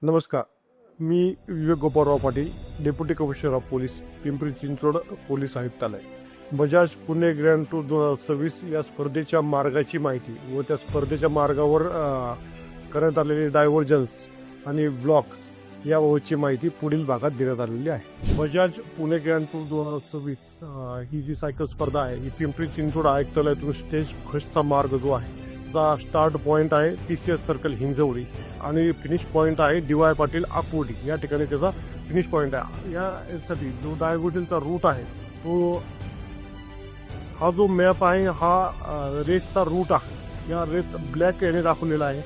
नमस्कार. मी Vivek Gopalrao Patil, deputy commissioner of police, Pimpri Chinchwad police आयुक्तालय. बजाज पुणे ग्रँड टूर 2026 या स्पर्धेच्या मार्गाची माहिती व त्या स्पर्धेच्या मार्गावर करण्यात आलेले डायव्हर्जन्स आणि ब्लॉक्स याबाबतची माहिती पुढील भागात देण्यात आलेली आहे. बजाज पुणे ग्रँड टूर 2026 ही जी सायकल स्पर्धा आहे ही पिंपरी चिंचवड आयुक्तालयातून स्टेज फर्स्टचा मार्ग जो आहे चा स्टार्ट पॉईंट आहे TCS सर्कल हिंजवडी आणि फिनिश पॉईंट आहे DY पाटील आकुर्डी या ठिकाणी त्याचा फिनिश पॉईंट आहे. यासाठी जो डायव्हर्जनचा रूट आहे तो हा जो मॅप आहे हा रेसचा रूट आहे. या रेस ब्लॅक याने दाखवलेला आहे.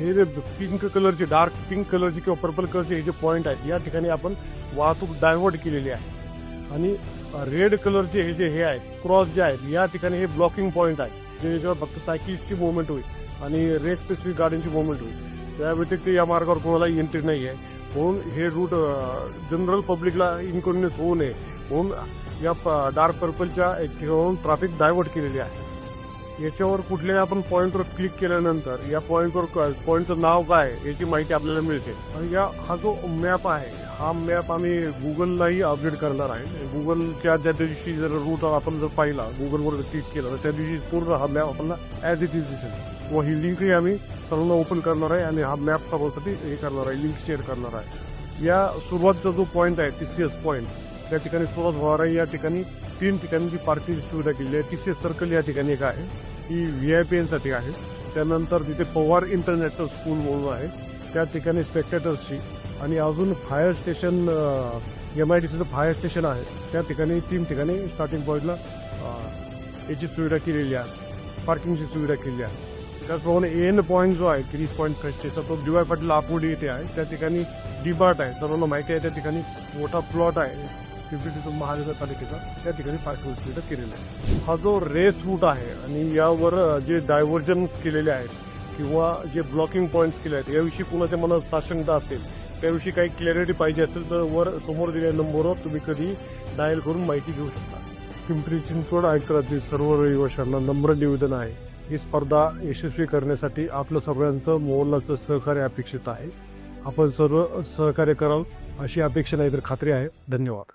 हे पिंक कलरचे, डार्क पिंक कलरचे किंवा पर्पल कलरचे हे जे पॉईंट आहेत या ठिकाणी आपण वाहतूक डायव्हर्ट केलेली आहे आणि रेड कलरचे हे जे हे आहेत क्रॉस जे आहेत या ठिकाणी हे ब्लॉकिंग पॉईंट आहे. जेव्हा फक्त सायकलिस्टची मुवमेंट होईल आणि रेस स्पेसिफिक गाड्यांची मुवमेंट होईल. त्या व्यतिरिक्त या मार्गावर कोणालाही एंट्री नाही आहे. म्हणून हे रूट जनरल पब्लिकला इन्कन्व्हिनियंट होऊ नये म्हणून या डार्क पर्पलच्या एक ठिकाणाहून ट्रॅफिक डायव्हर्ट केलेली आहे. याच्यावर कुठल्याही आपण पॉईंटवर क्लिक केल्यानंतर या पॉईंटचं नाव काय याची माहिती आपल्याला मिळते. आणि हा जो मॅप आहे हा मॅप आम्ही गुगललाही अपडेट करणार आहे. गुगलच्या ज्या दिवशी जर रूट आपण जर पाहिला गुगलवर क्लिक केलं तर त्या दिवशी पूर्ण हा मॅप आपल्याला ॲज इट इज दिसेल. व ही लिंकही आम्ही सर्वांना ओपन करणार आहे आणि हा मॅप सर्वांसाठी हे करणार आहे, लिंक शेअर करणार आहे. या सुरुवातचा जो पॉईंट आहे TCS पॉईंट त्या ठिकाणी सुरुवात होणार आहे. या ठिकाणी 3 ठिकाणी पार्किंगची सुविधा केली आहे. TCS सर्कल या ठिकाणी एक आहे, ही VIPसाठी आहे. त्यानंतर तिथे पवार इंटरनॅशनल स्कूल म्हणून आहे त्या ठिकाणी स्पेक्टेटर्सची आणि अजून फायर स्टेशन MIDCचं फायर स्टेशन आहे त्या ठिकाणी 3 ठिकाणी स्टार्टिंग पॉईंटला याची सुविधा केलेली आहे, पार्किंगची सुविधा केली आहे. त्याचप्रमाणे एंड पॉईंट जो आहे फिनिश पॉईंट फर्स्टचा तो DY पाटील आकुर्डी येथे आहे. त्या ठिकाणी DBART आहे, सर्वांना माहिती आहे. त्या ठिकाणी मोठा प्लॉट आहे पिंपरी महानगरपालिकेचा, त्या ठिकाणी पार्किंग सुविधा केलेली आहे. हा जो रेस रूट आहे आणि यावर जे डायव्हर्जन्स केलेले आहेत किंवा जे ब्लॉकिंग पॉईंट्स केले आहेत याविषयी कुणाच्या मनात साशंकता असेल त्याविषयी काही क्लॅरिटी पाहिजे असेल तर वर समोर दिलेल्या नंबरवर तुम्ही कधी डायल करून माहिती घेऊ शकता. पिंपरी चिंचवड आयुक्तालयातील सर्व रहिवाशांना नम्र निवेदन आहे, ही स्पर्धा यशस्वी करण्यासाठी आपलं सगळ्यांचं मोलाचं सहकार्य अपेक्षित आहे. आपण सर्व सहकार्य कराल अशी अपेक्षा नाही तर खात्री आहे. धन्यवाद.